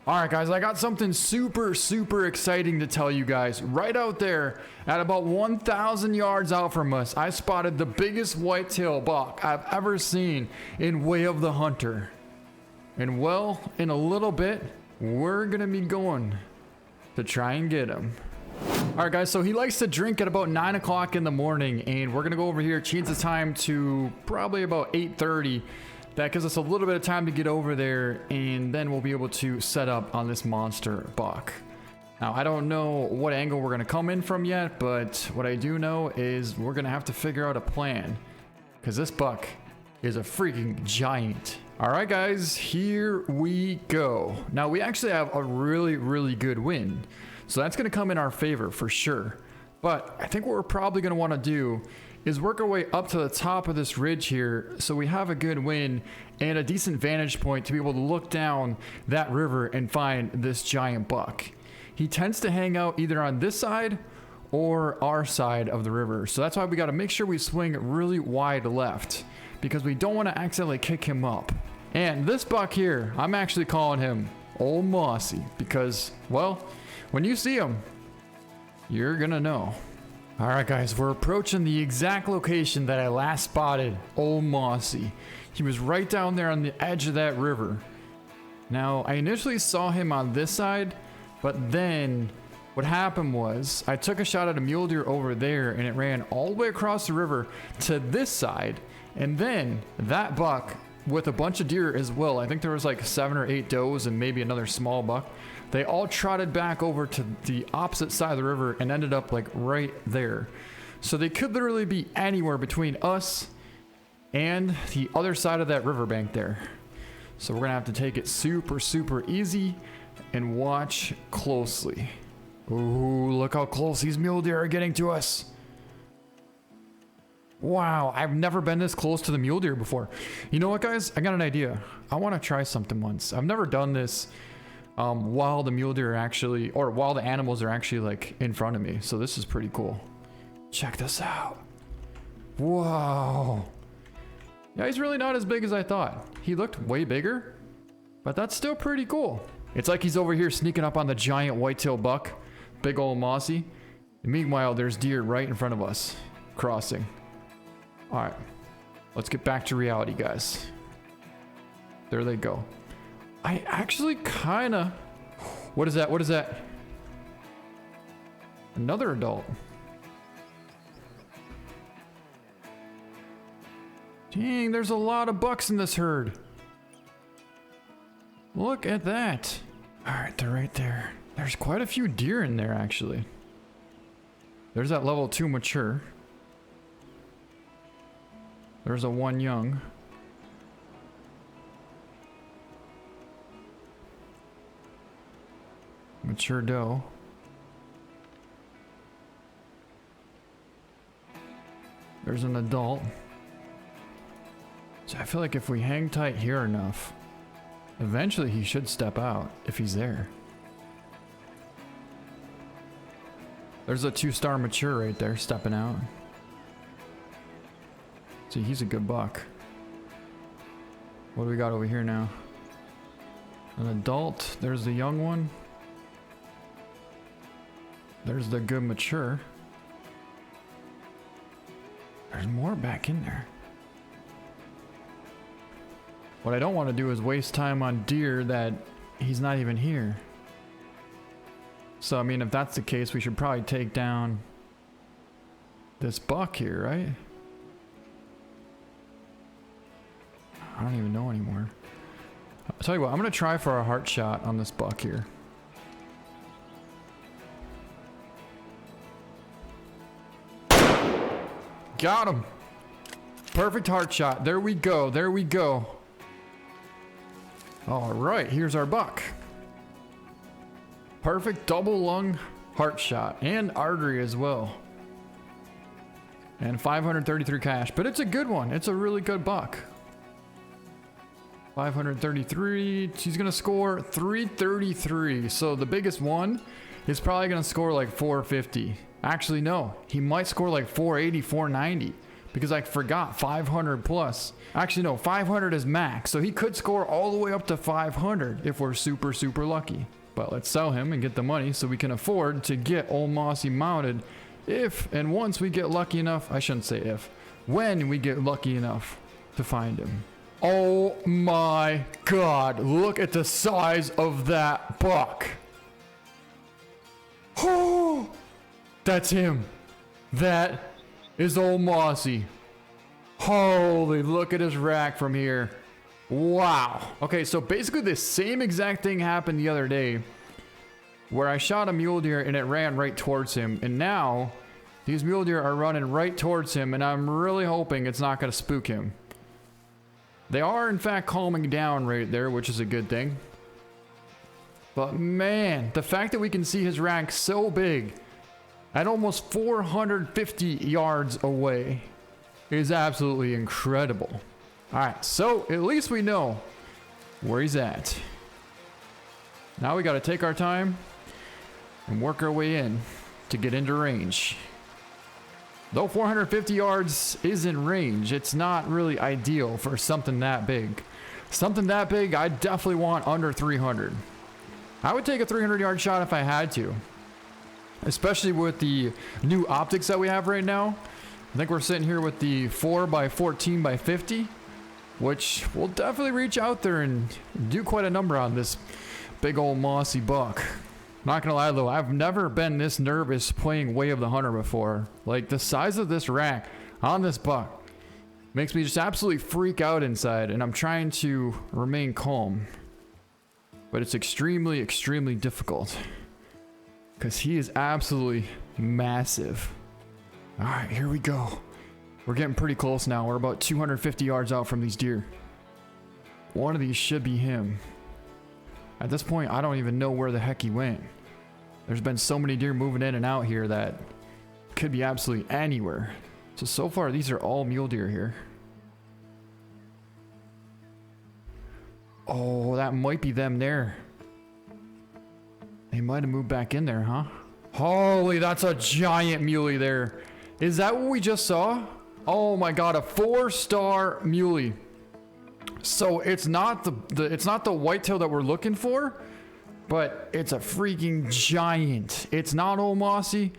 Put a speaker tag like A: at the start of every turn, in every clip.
A: Alright guys, I got something super exciting to tell you guys. Right out there, at about 1,000 yards out from us, I spotted the biggest whitetail buck I've ever seen in way of the hunter. And well, in a little bit, we're gonna be going to try and get him. Alright guys, so he likes to drink at about 9 o'clock in the morning, and we're gonna go over here, change the time to probably about 8:30. That gives us a little bit of time to get over there, and then we'll be able to set up on this monster buck. Now, I don't know what angle we're gonna come in from yet, but what I do know is we're gonna have to figure out a plan, because this buck is a freaking giant. Alright guys, here we go. Now, we actually have a really good wind, so that's gonna come in our favor for sure. But I think what we're probably gonna wanna do is work our way up to the top of this ridge here so we have a good wind and a decent vantage point to be able to look down that river and find this giant buck. He tends to hang out either on this side or our side of the river, so that's why we got to make sure we swing really wide left, because we don't want to accidentally kick him up. And this buck here, I'm actually calling him Old Mossy, because, well, when you see him, you're gonna know. Alright guys, we're approaching the exact location that I last spotted Old Mossy. He was right down there on the edge of that river. Now, I initially saw him on this side, but then what happened was I took a shot at a mule deer over there and it ran all the way across the river to this side, and then that buck with a bunch of deer as well, I think there was like 7 or 8 does and maybe another small buck, they all trotted back over to the opposite side of the river and ended up like right there. So they could literally be anywhere between us and the other side of that riverbank there. So we're gonna have to take it super easy and watch closely. Ooh, look how close these mule deer are getting to us. Wow, I've never been this close to the mule deer before. You know what guys, I got an idea. I want to try something once. I've never done this while the mule deer are actually, or while the animals are actually like in front of me. So this is pretty cool. Check this out. Whoa. Yeah, he's really not as big as I thought. He looked way bigger, but that's still pretty cool. It's like he's over here sneaking up on the giant whitetail buck, big old Mossy. And meanwhile, there's deer right in front of us, crossing. All right, let's get back to reality, guys. There they go. I actually kind of... What is that? What is that? Another adult. Dang, there's a lot of bucks in this herd. Look at that. All right, they're right there. There's quite a few deer in there, actually. There's that level 2 mature. There's a 1 young. Mature doe. There's an adult. So I feel like if we hang tight here enough, eventually he should step out if he's there. There's a 2-star mature right there stepping out. See, he's a good buck. What do we got over here now? An adult. There's the young one. There's the good mature. There's more back in there. What I don't want to do is waste time on deer that he's not even here. So, I mean, if that's the case, we should probably take down this buck here, right? I don't even know anymore. I'll tell you what, I'm going to try for a heart shot on this buck here. Got him. Perfect heart shot. There we go. There we go. All right, here's our buck. Perfect double lung heart shot and artery as well. And 533 cash, but it's a good one. It's a really good buck. 533. She's gonna score 333. So the biggest one is probably gonna score like 450. Actually, no, he might score like 480, 490. because I forgot 500 plus. Actually, no, 500 is max. So he could score all the way up to 500 if we're super, super lucky. But let's sell him and get the money so we can afford to get old Mossy mounted if and once we get lucky enough. I shouldn't say if. When we get lucky enough to find him. Oh my god, look at the size of that buck. Oh, that's him. That is old Mossy. Holy, look at his rack from here. Wow. Okay, so basically the same exact thing happened the other day where I shot a mule deer and it ran right towards him. And now these mule deer are running right towards him, and I'm really hoping it's not going to spook him. They are in fact calming down right there, which is a good thing. But man, the fact that we can see his rack so big at almost 450 yards away is absolutely incredible. Alright, so at least we know where he's at. Now we got to take our time and work our way in to get into range. Though 450 yards is in range, it's not really ideal for something that big. Something that big, I definitely want under 300. I would take a 300-yard shot if I had to. Especially with the new optics that we have right now. I think we're sitting here with the 4x14x50. Which will definitely reach out there and do quite a number on this big old Mossy buck. Not gonna lie though, I've never been this nervous playing Way of the Hunter before. Like, the size of this rack on this buck makes me just absolutely freak out inside, and I'm trying to remain calm. But it's extremely, extremely difficult. Because he is absolutely massive. Alright, here we go. We're getting pretty close now. We're about 250 yards out from these deer. One of these should be him. At this point, I don't even know where the heck he went. There's been so many deer moving in and out here that could be absolutely anywhere. So far, these are all mule deer here. Oh, that might be them there. They might have moved back in there, huh? Holy, that's a giant muley there. Is that what we just saw? Oh my god, a 4-star muley. So it's not the whitetail that we're looking for, but it's a freaking giant. It's not old Mossy,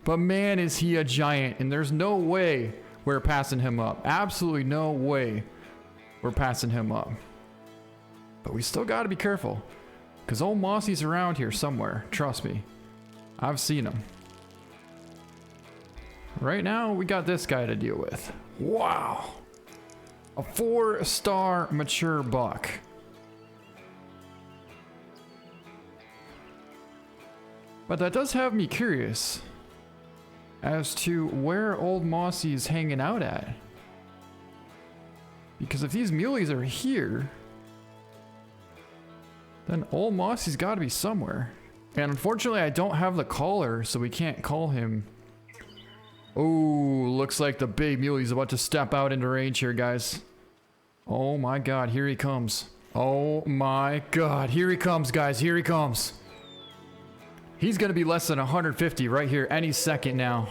A: but man, is he a giant, and there's no way we're passing him up. Absolutely no way we're passing him up. But we still got to be careful, because old Mossy's around here somewhere. Trust me, I've seen him. Right now, we got this guy to deal with. Wow. A 4-star mature buck. But that does have me curious as to where old Mossy is hanging out at. Because if these muleys are here, then old Mossy's got to be somewhere. And unfortunately, I don't have the caller, so we can't call him. Oh, looks like the big muley's about to step out into range here, guys. Oh my god, here he comes. Oh my god, here he comes, guys. Here he comes. He's gonna be less than 150 right here any second now.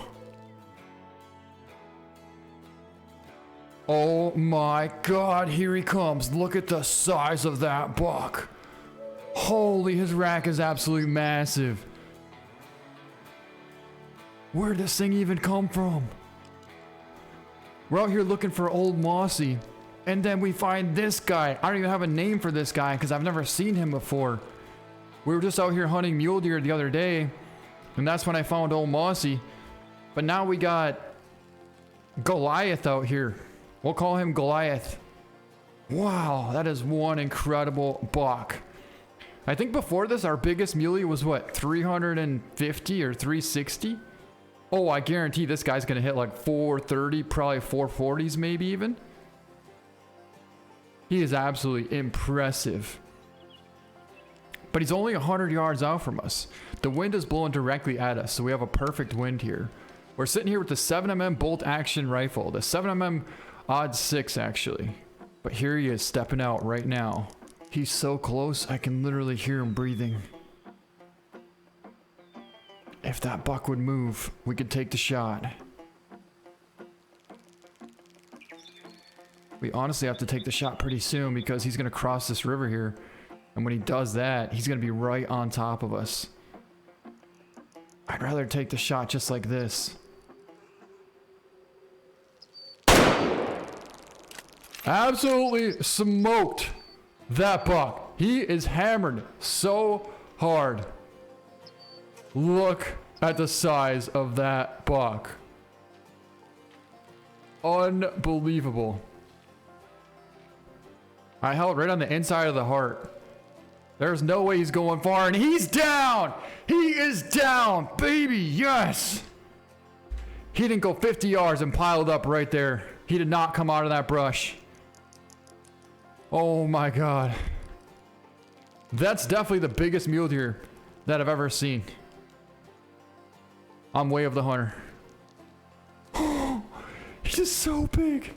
A: Oh my god, here he comes. Look at the size of that buck. Holy, his rack is absolutely massive. Where'd this thing even come from? We're out here looking for old Mossy, and then we find this guy. I don't even have a name for this guy because I've never seen him before. We were just out here hunting mule deer the other day, and that's when I found old Mossy. But now we got Goliath out here. We'll call him Goliath. Wow, that is one incredible buck. I think before this, our biggest muley was what, 350 or 360? Oh, I guarantee this guy's gonna hit like 430, probably 440s maybe even. He is absolutely impressive. But he's only 100 yards out from us. The wind is blowing directly at us, so we have a perfect wind here. We're sitting here with the 7mm bolt action rifle, the 7mm odd 6 actually. But here he is stepping out right now. He's so close, I can literally hear him breathing. If that buck would move, we could take the shot. We honestly have to take the shot pretty soon because he's going to cross this river here. And when he does that, he's going to be right on top of us. I'd rather take the shot just like this. Absolutely smoked that buck. He is hammered so hard. Look at the size of that buck. Unbelievable. I held right on the inside of the heart. There's no way he's going far, and he's down! He is down, baby, yes! He didn't go 50 yards and piled up right there. He did not come out of that brush. Oh my God. That's definitely the biggest mule deer that I've ever seen. I'm way of the hunter. He's just so big.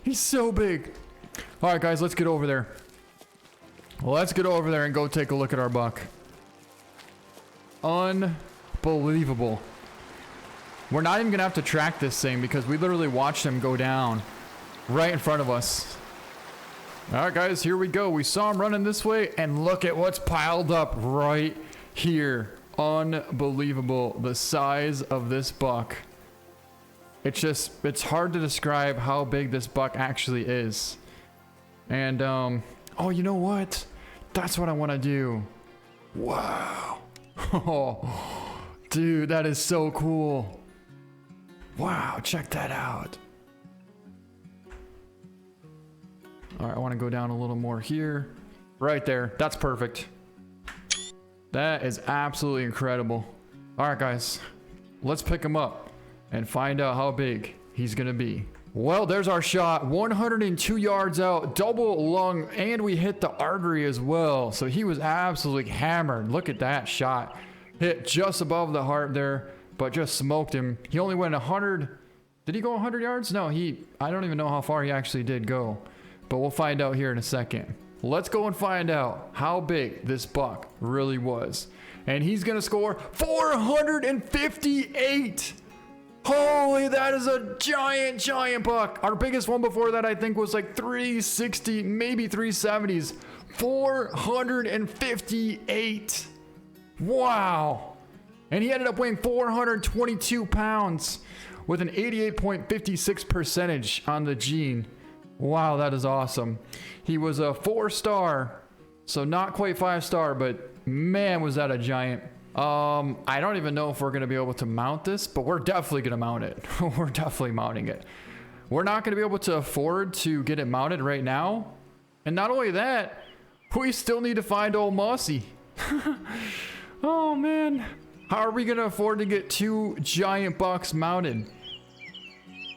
A: He's so big. All right, guys, let's get over there. Let's get over there and go take a look at our buck. Unbelievable. We're not even gonna have to track this thing because we literally watched him go down right in front of us. All right, guys, here we go. We saw him running this way, and look at what's piled up right here. Unbelievable, the size of this buck. It's hard to describe how big this buck actually is. And, oh, you know what? That's what I want to do. Wow. Oh, dude, that is so cool. Wow, check that out. All right, I want to go down a little more here. Right there. That's perfect. That is absolutely incredible. All right, guys. Let's pick him up and find out how big he's going to be. Well, there's our shot. 102 yards out, double lung, and we hit the artery as well. So he was absolutely hammered. Look at that shot. Hit just above the heart there, but just smoked him. He only went 100. Did he go 100 yards? No, I don't even know how far he actually did go. But we'll find out here in a second. Let's go and find out how big this buck really was. And he's going to score 458. Holy, that is a giant buck. Our biggest one before that, I think, was like 360, maybe 370s. 458. Wow. And he ended up weighing 422 pounds with an 88.56 percentage on the gene. Wow, that is awesome. He was a 4-star, so not quite 5-star, but man, was that a giant. I don't even know if we're going to be able to mount this, but we're definitely going to mount it. We're definitely mounting it. We're not going to be able to afford to get it mounted right now. And not only that, we still need to find old Mossy. Oh, man. How are we going to afford to get 2 giant bucks mounted?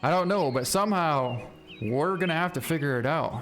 A: I don't know, but somehow we're going to have to figure it out.